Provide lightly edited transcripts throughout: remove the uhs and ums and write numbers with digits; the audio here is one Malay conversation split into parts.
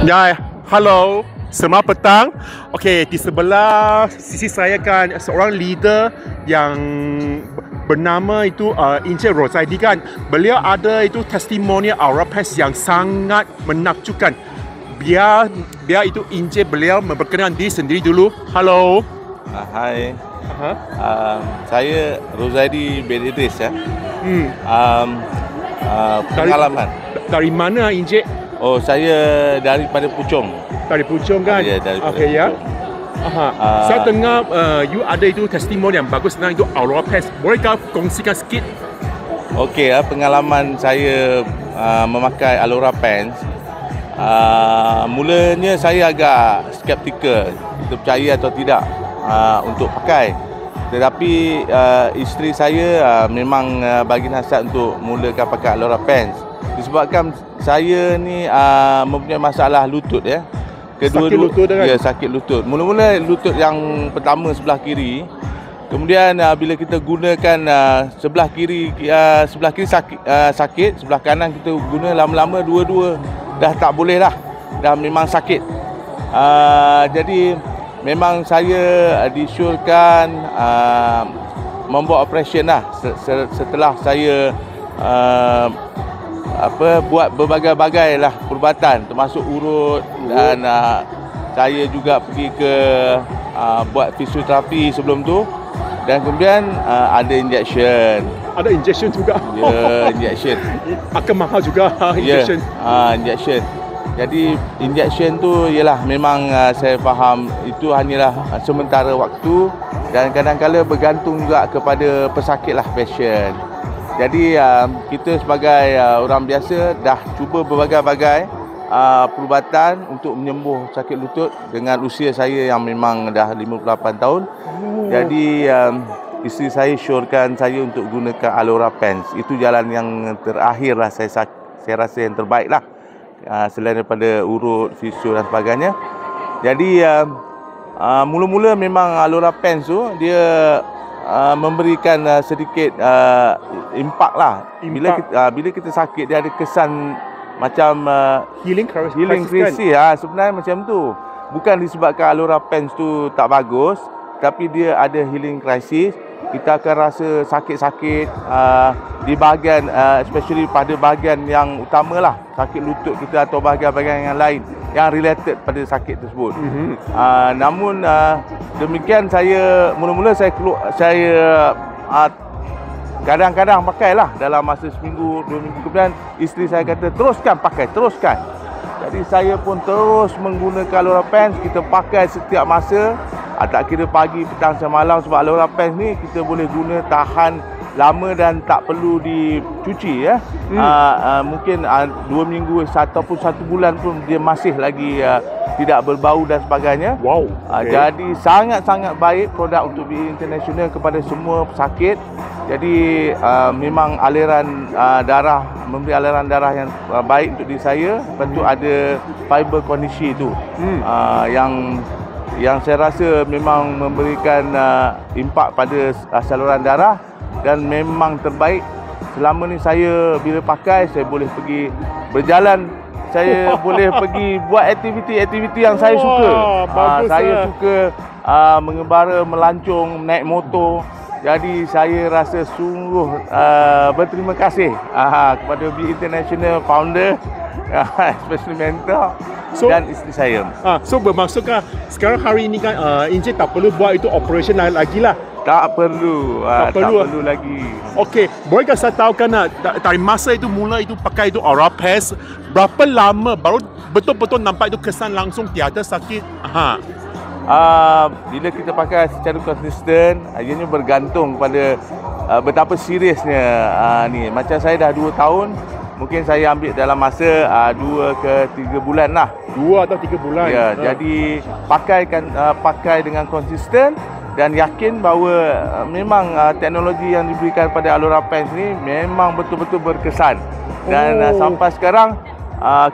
Ya, halo, selamat petang. Okey, di sebelah sisi saya kan seorang leader yang bernama itu Encik Rozaidi kan. Beliau ada itu testimoni Aura Pants yang sangat menakjubkan. Biar itu Encik beliau memperkenalkan diri sendiri dulu. Halo. Hai, saya Rozaidi bin Idris ya. Pengalaman. Dari mana Encik? Oh, saya daripada Puchong. Dari Puchong kan? Ya, daripada Okey ya. Puchong. Saya dengar you ada itu testimoni yang bagus tentang itu Aura Pants. Bolehkah kongsikan sikit? Okey, pengalaman saya memakai Aura Pants. Mulanya saya agak skeptikal, kita percaya atau tidak untuk pakai. Tetapi isteri saya memang bagi nasihat untuk mulakan pakai Aura Pants. Disebabkan saya ni mempunyai masalah lutut ya. Sakit lutut kan? Ya, sakit lutut. Mula-mula lutut yang pertama sebelah kiri. Kemudian bila kita gunakan sebelah kiri sakit, sebelah kanan kita guna lama-lama dua-dua dah tak boleh dah. Dah memang sakit. Jadi memang saya disyorkan membuat operation lah setelah saya buat berbagai-bagai lah perubatan termasuk urut dan saya juga pergi ke buat fisioterapi sebelum tu dan kemudian ada injection. Ada injection juga? Ya, injection. Akan mahal juga injection? Ya, injection. Jadi injection tu ialah memang saya faham itu hanyalah sementara waktu dan kadang-kadang bergantung juga kepada pesakit lah, pasien. Jadi kita sebagai orang biasa dah cuba berbagai-bagai perubatan untuk menyembuh sakit lutut dengan usia saya yang memang dah 58 tahun. Jadi isteri saya syorkan saya untuk gunakan Aura Pants. Itu jalan yang terakhir lah saya rasa yang terbaik lah. Selain daripada urut, fisio dan sebagainya. Jadi mula-mula memang Aura Pants tu dia memberikan sedikit impak lah. Bila kita sakit dia ada kesan macam healing crisis sebenarnya macam tu. Bukan disebabkan Aura Pants tu tak bagus, tapi dia ada healing crisis. Kita akan rasa sakit-sakit di bahagian especially pada bahagian yang utama lah, sakit lutut kita atau bahagian-bahagian yang lain yang related pada sakit tersebut. Namun demikian saya mula-mula saya kadang-kadang pakailah dalam masa seminggu, 2 minggu kemudian isteri saya kata teruskan. Jadi saya pun terus menggunakan Aura Pants. Kita pakai setiap masa, tak kira pagi, petang, siang, malam. Sebab Aura Pants ni kita boleh guna tahan lama dan tak perlu dicuci ya. Mungkin 2 minggu ataupun 1 bulan pun dia masih lagi tidak berbau dan sebagainya. Wow. Jadi sangat-sangat baik produk untuk BE International kepada semua pesakit. Jadi memang aliran darah, memberi aliran darah yang baik untuk diri saya. Lepas tu ada fiber kondisi tu yang saya rasa memang memberikan impak pada saluran darah dan memang terbaik. Selama ni saya bila pakai saya boleh pergi berjalan, saya boleh pergi buat aktiviti yang saya suka. Saya suka mengembara, melancong, naik motor. Jadi saya rasa sungguh berterima kasih kepada BE International founder, especially mentor dan isteri saya. So bermaksudkah sekarang hari ini kan Encik tak perlu buat itu operation lagi lah? Tak perlu lagi. Okey, bolehkah saya tahu kan dari masa itu mula itu pakai itu Aura Pants, berapa lama baru betul-betul nampak itu kesan langsung tiada sakit? Bila kita pakai secara konsisten, ianya bergantung pada betapa seriusnya ni. Macam saya dah 2 tahun, mungkin saya ambil dalam masa 2 ke 3 bulan lah. 2 atau 3 bulan. Ya, jadi pakai dengan konsisten dan yakin bahawa memang teknologi yang diberikan pada Aura Pants ni memang betul-betul berkesan. Dan sampai sekarang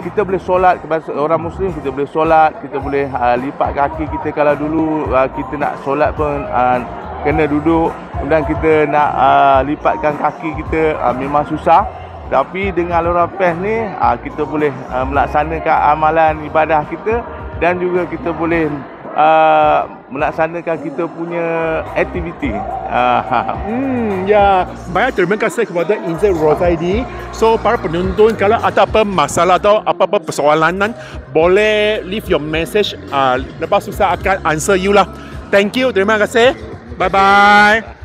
kita boleh solat kepada orang Muslim, kita boleh solat, kita boleh lipat kaki kita. Kalau dulu kita nak solat pun kena duduk, kemudian kita nak lipatkan kaki kita memang susah. Tapi dengan Alura PES ni kita boleh melaksanakan amalan ibadah kita dan juga kita boleh melaksanakan kita punya aktiviti. Ya, banyak terima kasih kepada Encik Rozaidi. So, para penonton kalau ada apa masalah atau apa-apa persoalan, boleh leave your message. Lepas tu saya akan answer you lah. Thank you, terima kasih. Bye-bye.